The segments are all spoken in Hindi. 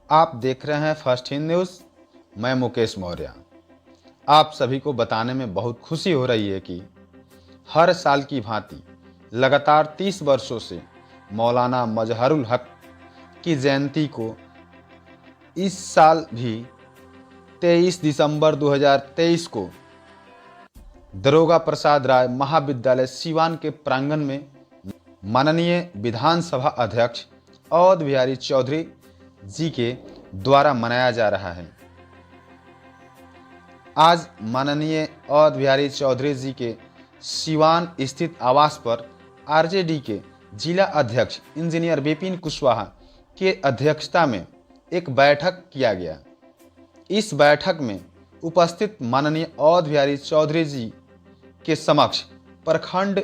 आप देख रहे हैं फर्स्ट हिंद न्यूज़। मैं मुकेश मौर्य। आप सभी को बताने में बहुत खुशी हो रही है कि हर साल की भांति लगातार 30 वर्षों से मौलाना मजहरुल हक की जयंती को इस साल भी 23 दिसंबर 2023 को दरोगा प्रसाद राय महाविद्यालय सीवान के प्रांगण में माननीय विधानसभा अध्यक्ष अवध बिहारी चौधरी जी के द्वारा मनाया जा रहा है। आज माननीय अवध बिहारी चौधरी जी के सीवान स्थित आवास पर आरजेडी के जिला अध्यक्ष इंजीनियर विपिन कुशवाहा के अध्यक्षता में एक बैठक किया गया। इस बैठक में उपस्थित माननीय अवध बिहारी चौधरी जी के समक्ष प्रखंड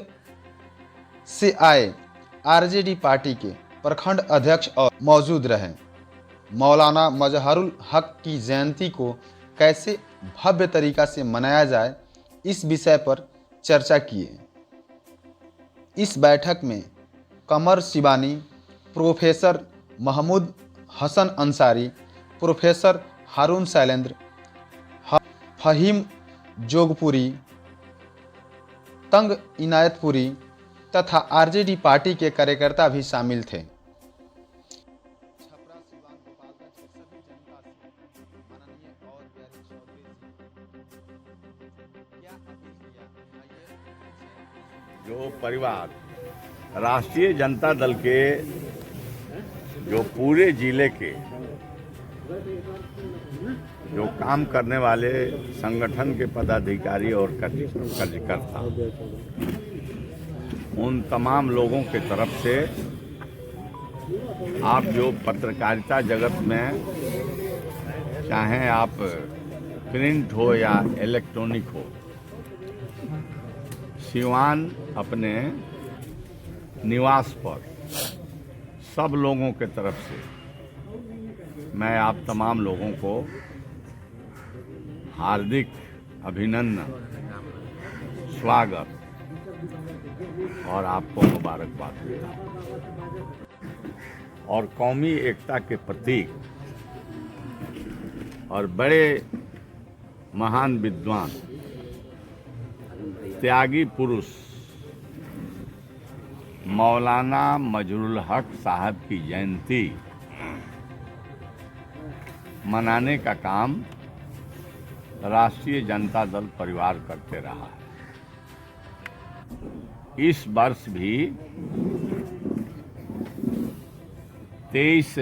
से आए आरजेडी पार्टी के प्रखंड अध्यक्ष और मौजूद रहे। मौलाना मजहरुल हक की जयंती को कैसे भव्य तरीका से मनाया जाए, इस विषय पर चर्चा किए। इस बैठक में कमर शिबानी, प्रोफेसर महमूद हसन अंसारी, प्रोफेसर हारून शैलेंद्र, फहीम जोगपुरी, तंग इनायतपुरी तथा आरजेडी पार्टी के कार्यकर्ता भी शामिल थे। जो परिवार राष्ट्रीय जनता दल के जो पूरे जिले के जो काम करने वाले संगठन के पदाधिकारी और कार्यकर्ता, उन तमाम लोगों के तरफ से आप जो पत्रकारिता जगत में, चाहे आप प्रिंट हो या इलेक्ट्रॉनिक हो, सीवान अपने निवास पर सब लोगों के तरफ से मैं आप तमाम लोगों को हार्दिक अभिनंदन, स्वागत और आपको मुबारकबाद देता हूँ। और कौमी एकता के प्रतीक और बड़े महान विद्वान, त्यागी पुरुष मौलाना मजहरुल हक साहब की जयंती मनाने का काम राष्ट्रीय जनता दल परिवार करते रहा है। इस वर्ष भी 23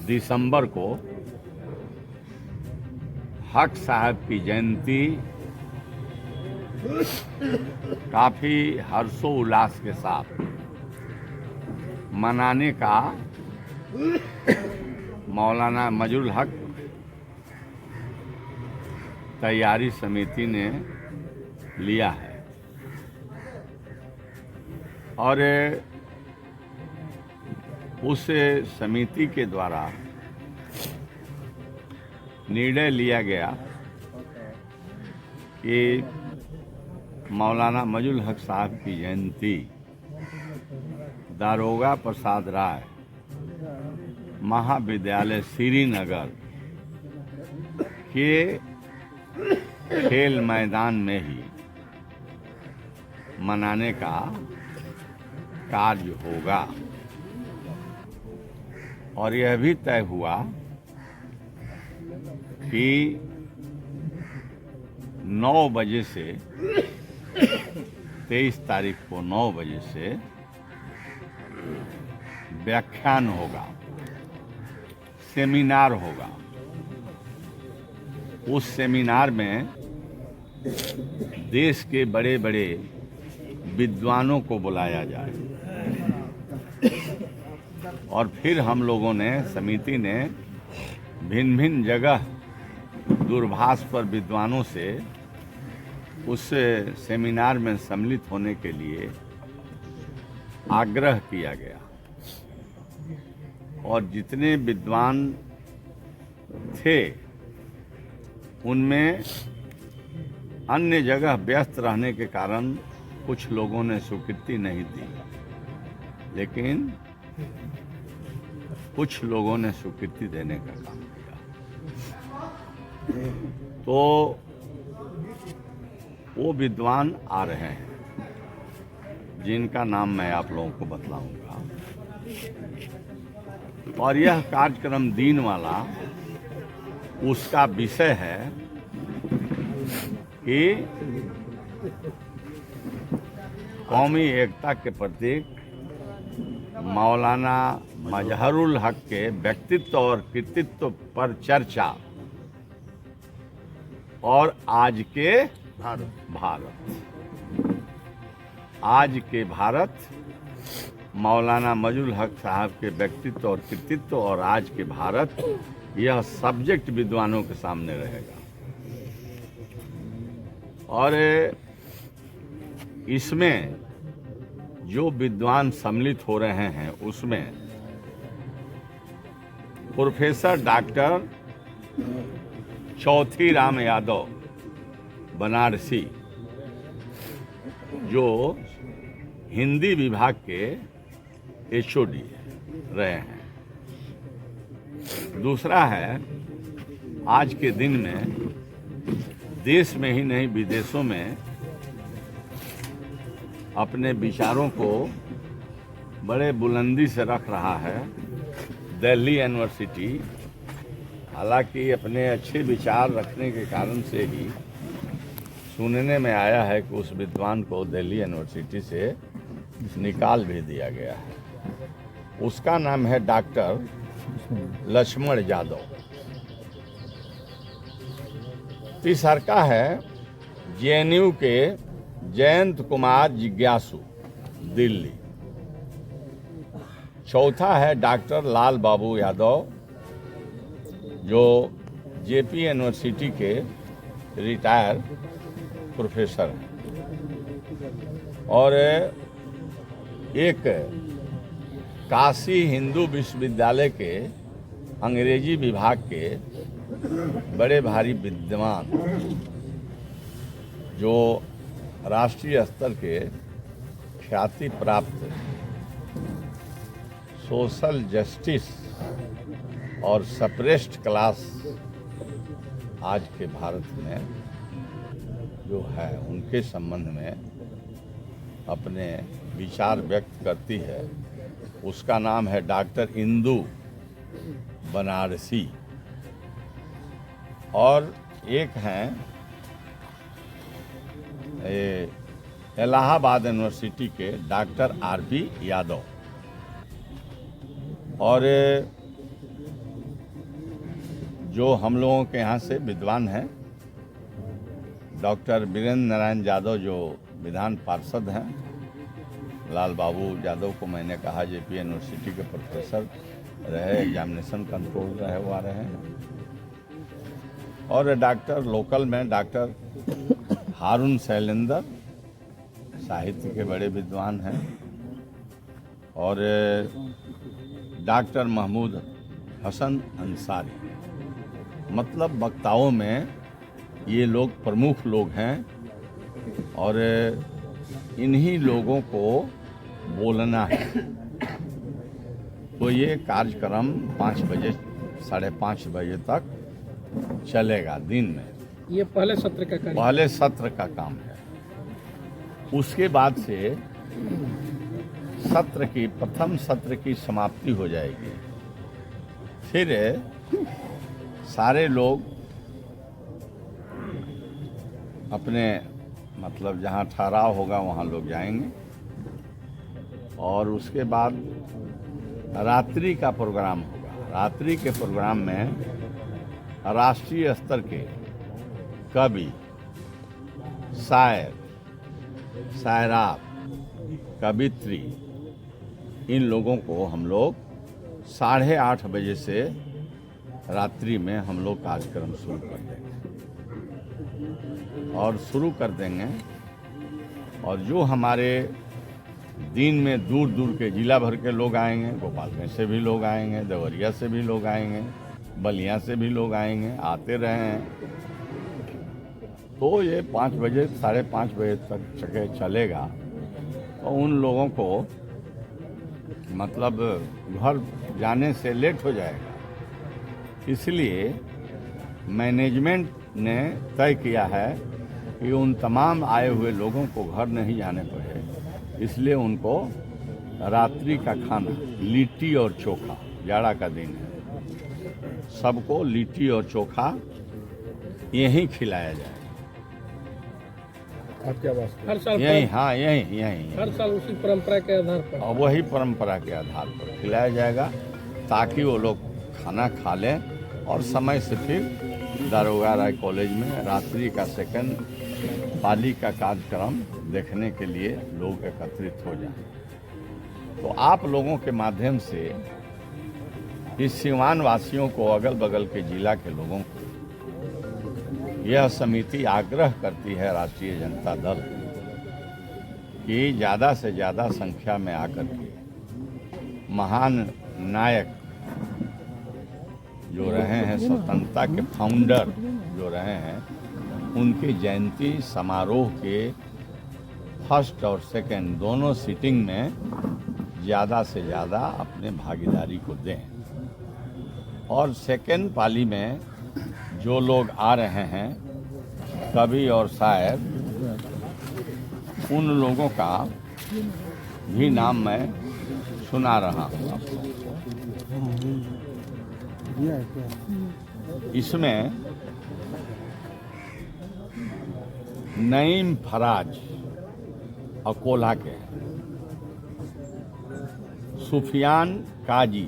दिसंबर को हक साहब की जयंती काफी हर्षोल्लास के साथ मनाने का मौलाना मजहरुल हक तैयारी समिति ने लिया है। और उस समिति के द्वारा निर्णय लिया गया कि मौलाना मजहरुल हक साहब की जयंती दरोगा प्रसाद राय महाविद्यालय श्रीनगर के खेल मैदान में ही मनाने का कार्य होगा। और यह भी तय हुआ कि 9 बजे से 23 तारीख को 9 बजे से व्याख्यान होगा, सेमिनार होगा। उस सेमिनार में देश के बड़े बड़े विद्वानों को बुलाया जाए। और फिर हम लोगों ने, समिति ने भिन्न भिन्न जगह दूरभाष पर विद्वानों से उस सेमिनार में सम्मिलित होने के लिए आग्रह किया गया। और जितने विद्वान थे उनमें अन्य जगह व्यस्त रहने के कारण कुछ लोगों ने स्वीकृति नहीं दी, लेकिन कुछ लोगों ने स्वीकृति देने का काम किया। तो वो विद्वान आ रहे हैं जिनका नाम मैं आप लोगों को बतलाऊंगा। और यह कार्यक्रम दिन वाला उसका विषय है कि कौमी एकता के प्रतीक मौलाना मजहरुल हक के व्यक्तित्व और कृतित्व पर चर्चा और आज के भारत आज के भारत मौलाना मजहरुल हक साहब के व्यक्तित्व और कृतित्व और आज के भारत, यह सब्जेक्ट विद्वानों के सामने रहेगा। और इसमें जो विद्वान सम्मिलित हो रहे हैं उसमें प्रोफेसर डॉक्टर चौथी राम यादव बनारसी, जो हिंदी विभाग के HOD रहे हैं। दूसरा है, आज के दिन में देश में ही नहीं विदेशों में अपने विचारों को बड़े बुलंदी से रख रहा है दिल्ली यूनिवर्सिटी। हालांकि अपने अच्छे विचार रखने के कारण से ही सुनने में आया है कि उस विद्वान को दिल्ली यूनिवर्सिटी से निकाल भी दिया गया है। उसका नाम है डॉक्टर लक्ष्मण यादव। तीसरा है JNU के जयंत कुमार जिज्ञासु, दिल्ली। चौथा है डॉक्टर लाल बाबू यादव, जो JP यूनिवर्सिटी के रिटायर प्रोफेसर हैं। और एक काशी हिंदू विश्वविद्यालय के अंग्रेजी विभाग के बड़े भारी विद्वान, जो राष्ट्रीय स्तर के ख्याति प्राप्त सोशल जस्टिस और सप्रेस्ड क्लास आज के भारत में जो है, उनके संबंध में अपने विचार व्यक्त करती है। उसका नाम है डॉक्टर इंदु बनारसी। और एक हैं इलाहाबाद यूनिवर्सिटी के डॉक्टर RP यादव। और जो हम लोगों के यहाँ से विद्वान हैं, डॉक्टर वीरेंद्र नारायण यादव, जो विधान पार्षद हैं। लाल बाबू यादव को मैंने कहा JP यूनिवर्सिटी के प्रोफेसर रहे, एग्जामिनेशन कंट्रोल रहे, वो आ रहे हैं। और डॉक्टर लोकल में डॉक्टर हारून शैलेंद्र, साहित्य के बड़े विद्वान हैं। और डॉक्टर महमूद हसन अंसारी। मतलब वक्ताओं में ये लोग प्रमुख लोग हैं। और इन्हीं लोगों को बोलना है। तो ये कार्यक्रम 5 बजे 5:30 बजे तक चलेगा दिन में। ये पहले सत्र का काम है। उसके बाद से प्रथम सत्र की समाप्ति हो जाएगी। फिर सारे लोग अपने मतलब जहाँ ठहराव होगा वहाँ लोग जाएंगे। और उसके बाद रात्रि का प्रोग्राम होगा। रात्रि के प्रोग्राम में राष्ट्रीय स्तर के कवि, शायर, शायरात, कवित्री, इन लोगों को हम लोग 8:30 बजे से रात्रि में हम लोग कार्यक्रम शुरू कर देंगे। और जो हमारे दिन में दूर दूर के जिला भर के लोग आएंगे, गोपालगंज से भी लोग आएंगे, देवरिया से भी लोग आएंगे, बलिया से भी लोग आएंगे, आते रहे हैं। तो ये 5 बजे 5:30 बजे तक चलेगा। और उन लोगों को मतलब घर जाने से लेट हो जाएगा। इसलिए मैनेजमेंट ने तय किया है कि उन तमाम आए हुए लोगों को घर नहीं जाने पड़े, इसलिए उनको रात्रि का खाना लिट्टी और चोखा, जाड़ा का दिन है, सबको लिट्टी और चोखा यहीं खिलाया जाए। आपके आवास हर साल यहीं, हाँ यहीं हर साल उसी परंपरा के आधार पर और वही परंपरा के आधार पर खिलाया जाएगा, ताकि वो लोग खाना खा लें और समय से फिर दारोगा राय कॉलेज में रात्रि का सेकंड पाली का कार्यक्रम देखने के लिए लोग एकत्रित हो जाएं। तो आप लोगों के माध्यम से इस सीवान वासियों को, अगल बगल के जिला के लोगों को यह समिति आग्रह करती है राष्ट्रीय जनता दल कि ज़्यादा से ज़्यादा संख्या में आकर के महान नायक जो रहे हैं, स्वतंत्रता के फाउंडर जो रहे हैं, उनकी जयंती समारोह के फर्स्ट और सेकंड दोनों सीटिंग में ज़्यादा से ज़्यादा अपने भागीदारी को दें। और सेकंड पाली में जो लोग आ रहे हैं, कभी और शायद उन लोगों का भी नाम मैं सुना रहा हूँ आपको। इसमें नईम फराज अकोला के हैं, सुफियान काजी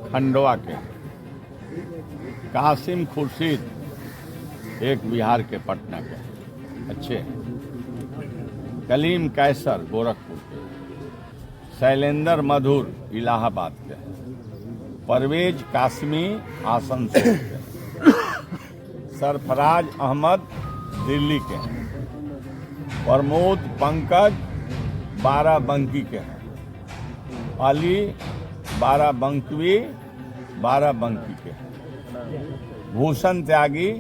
खंडवा के, कासिम खुर्शीद एक बिहार के पटना के अच्छे हैं, कलीम कैसर गोरखपुर के, शैलेंद्र मधुर इलाहाबाद के, परवेज कासमी आसनसोल के, सरफराज अहमद दिल्ली के हैं, प्रमोद पंकज बाराबंकी के हैं, अली बाराबंकी के हैं, भूषण त्यागी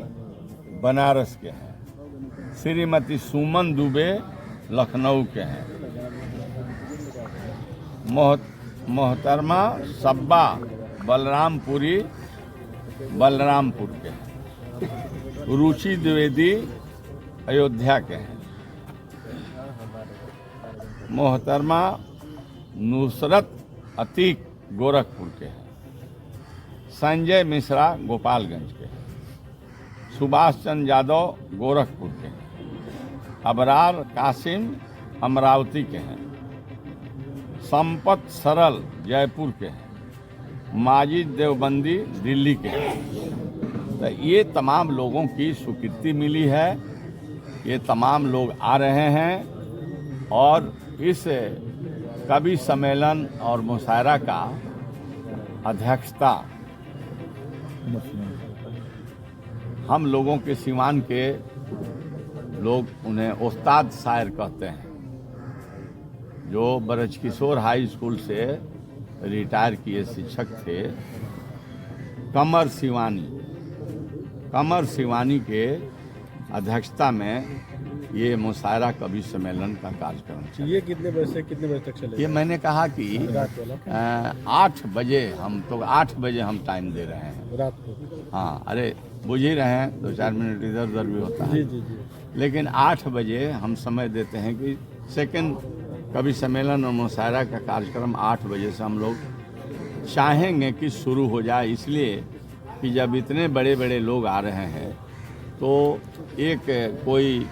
बनारस के हैं, श्रीमती सुमन दुबे लखनऊ के हैं, मोहतरमा सब्बा बलरामपुर के हैं, रुचि द्विवेदी अयोध्या के हैं, मोहतरमा नुसरत अतीक गोरखपुर के हैं, संजय मिश्रा गोपालगंज के हैं, सुभाष चंद्र यादव गोरखपुर के हैं, अबरार कासिम अमरावती के हैं, संपत सरल जयपुर के हैं, माजिद देवबंदी दिल्ली के हैं। तो ये तमाम लोगों की स्वीकृति मिली है, ये तमाम लोग आ रहे हैं और इस कवि सम्मेलन और मुशायरा का अध्यक्षता हम लोगों के सीवान के लोग उन्हें उस्ताद शायर कहते हैं, जो ब्रजकिशोर हाई स्कूल से रिटायर किए शिक्षक थे, कमर शिवानी के अध्यक्षता में ये मुशायरा कवि सम्मेलन का कार्यक्रम चला। ये कितने बजे से कितने बजे तक चलेगा? ये मैंने कहा कि 8 बजे तो 8 बजे हम टाइम दे रहे हैं रात को। हाँ, अरे बुझ ही रहे हैं, 2-4 मिनट इधर उधर भी होता है। जी। लेकिन 8 बजे हम समय देते हैं कि सेकंड कवि सम्मेलन और मुशायरा का कार्यक्रम 8 बजे से हम लोग चाहेंगे कि शुरू हो जाए, इसलिए कि जब इतने बड़े बड़े लोग आ रहे हैं तो एक कोई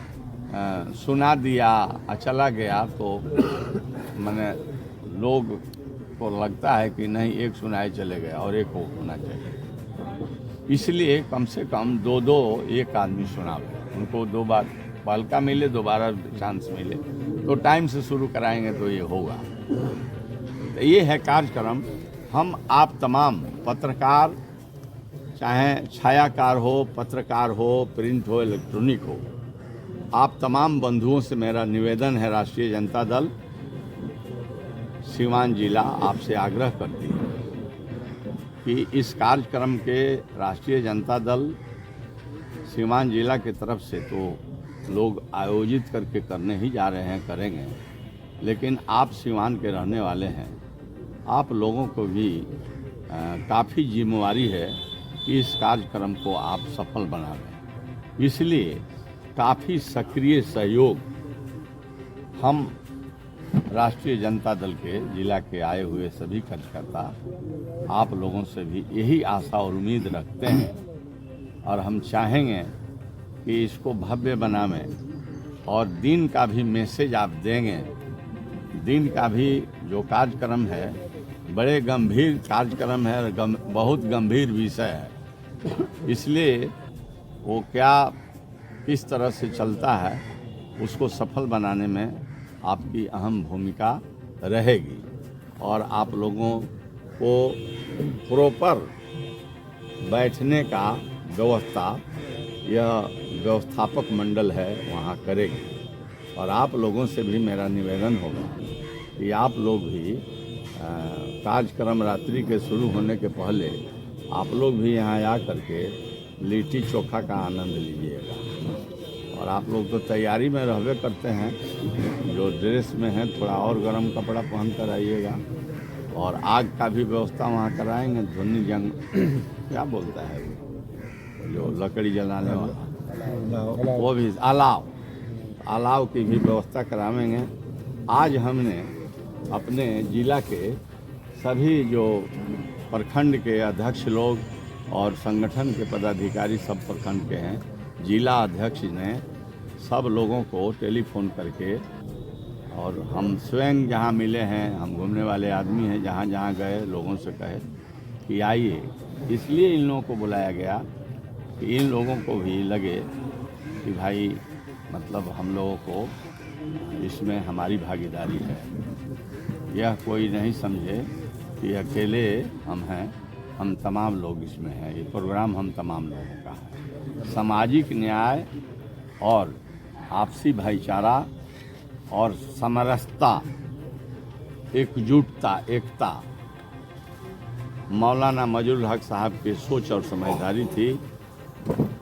सुना दिया चला गया तो मैंने लोग को लगता है कि नहीं, एक सुनाए चले गया और एक होना चाहिए। इसलिए कम से कम 2-2 एक आदमी सुनावे, उनको 2 बार पलका मिले, दोबारा चांस मिले, तो टाइम से शुरू कराएंगे तो ये होगा। तो ये है कार्यक्रम। हम आप तमाम पत्रकार, चाहे छायाकार हो, पत्रकार हो, प्रिंट हो, इलेक्ट्रॉनिक हो, आप तमाम बंधुओं से मेरा निवेदन है, राष्ट्रीय जनता दल सीवान जिला आपसे आग्रह करती है कि इस कार्यक्रम के राष्ट्रीय जनता दल सीवान जिला की तरफ से तो लोग आयोजित करके करने ही जा रहे हैं, करेंगे, लेकिन आप सीवान के रहने वाले हैं, आप लोगों को भी काफ़ी जिम्मेवारी है कि इस कार्यक्रम को आप सफल बना लें। इसलिए काफ़ी सक्रिय सहयोग हम राष्ट्रीय जनता दल के जिला के आए हुए सभी कार्यकर्ता आप लोगों से भी यही आशा और उम्मीद रखते हैं और हम चाहेंगे कि इसको भव्य बनावें और दिन का भी मैसेज आप देंगे। दिन का भी जो कार्यक्रम है बड़े गंभीर कार्यक्रम है और बहुत गंभीर विषय है, इसलिए वो क्या किस तरह से चलता है उसको सफल बनाने में आपकी अहम भूमिका रहेगी और आप लोगों को प्रॉपर बैठने का व्यवस्था यह व्यवस्थापक मंडल है वहाँ करेगी। और आप लोगों से भी मेरा निवेदन होगा कि आप लोग भी कार्यक्रम रात्रि के शुरू होने के पहले आप लोग भी यहाँ आ करके लिट्टी चोखा का आनंद लीजिएगा। और आप लोग तो तैयारी में रहबे करते हैं, जो ड्रेस में है थोड़ा और गर्म कपड़ा पहन कर आइएगा। और आग का भी व्यवस्था वहाँ कराएंगे, ध्वनि जंग क्या बोलता है जो लकड़ी जलाने वाला, वो भी अलाव की भी व्यवस्था करावेंगे। आज हमने अपने जिला के सभी जो प्रखंड के अध्यक्ष लोग और संगठन के पदाधिकारी सब प्रखंड के हैं, जिला अध्यक्ष ने सब लोगों को टेलीफोन करके और हम स्वयं जहाँ मिले हैं, हम घूमने वाले आदमी हैं, जहाँ जहाँ गए लोगों से कहे कि आइए। इसलिए इन लोगों को बुलाया गया कि इन लोगों को भी लगे कि भाई मतलब हम लोगों को इसमें हमारी भागीदारी है। यह कोई नहीं समझे कि अकेले हम हैं, हम तमाम लोग इसमें हैं। ये प्रोग्राम हम तमाम लोगों का है। सामाजिक न्याय और आपसी भाईचारा और समरसता, एकजुटता, एकता मौलाना मजरूल हक साहब की सोच और समझदारी थी।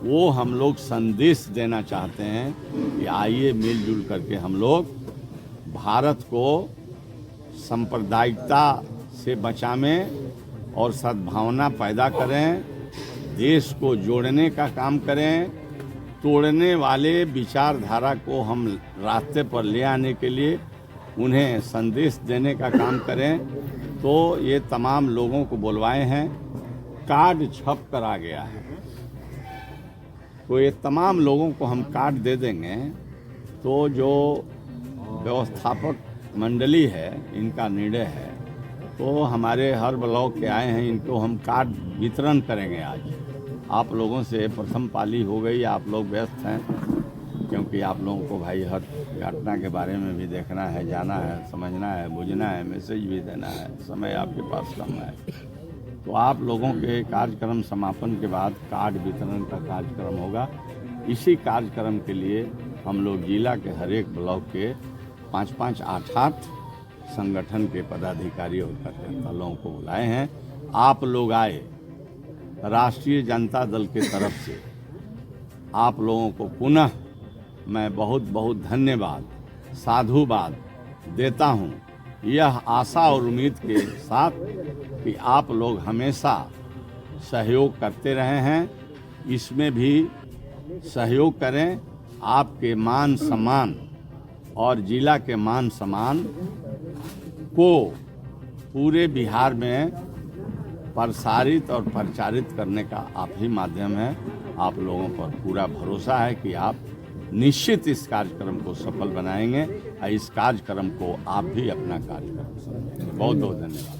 वो हम लोग संदेश देना चाहते हैं कि आइए मिलजुल करके हम लोग भारत को सांप्रदायिकता से बचावें और सद्भावना पैदा करें, देश को जोड़ने का काम करें, तोड़ने वाले विचारधारा को हम रास्ते पर ले आने के लिए उन्हें संदेश देने का काम करें। तो ये तमाम लोगों को बुलवाए हैं। कार्ड छप कर आ गया है, तो ये तमाम लोगों को हम कार्ड दे देंगे। तो जो व्यवस्थापक मंडली है इनका निर्णय है, तो हमारे हर ब्लॉक के आए हैं, इनको हम कार्ड वितरण करेंगे आज। आप लोगों से प्रथम पाली हो गई, आप लोग व्यस्त हैं क्योंकि आप लोगों को भाई हर घटना के बारे में भी देखना है, जाना है, समझना है, बुझना है, मैसेज भी देना है, समय आपके पास कम है। तो आप लोगों के कार्यक्रम समापन के बाद कार्ड वितरण का कार्यक्रम होगा। इसी कार्यक्रम के लिए हम लोग जिला के हर एक ब्लॉक के 5-5, 8-8 संगठन के पदाधिकारी और कार्यकर्ता लोगों को बुलाए हैं। आप लोग आए, राष्ट्रीय जनता दल के तरफ से आप लोगों को पुनः मैं बहुत बहुत धन्यवाद, साधुवाद देता हूं, यह आशा और उम्मीद के साथ कि आप लोग हमेशा सहयोग करते रहे हैं, इसमें भी सहयोग करें। आपके मान सम्मान और जिला के मान सम्मान को पूरे बिहार में प्रसारित और प्रचारित करने का आप ही माध्यम है। आप लोगों पर पूरा भरोसा है कि आप निश्चित इस कार्यक्रम को सफल बनाएंगे और इस कार्यक्रम को आप भी अपना कार्यक्रम समझेंगे। बहुत बहुत धन्यवाद।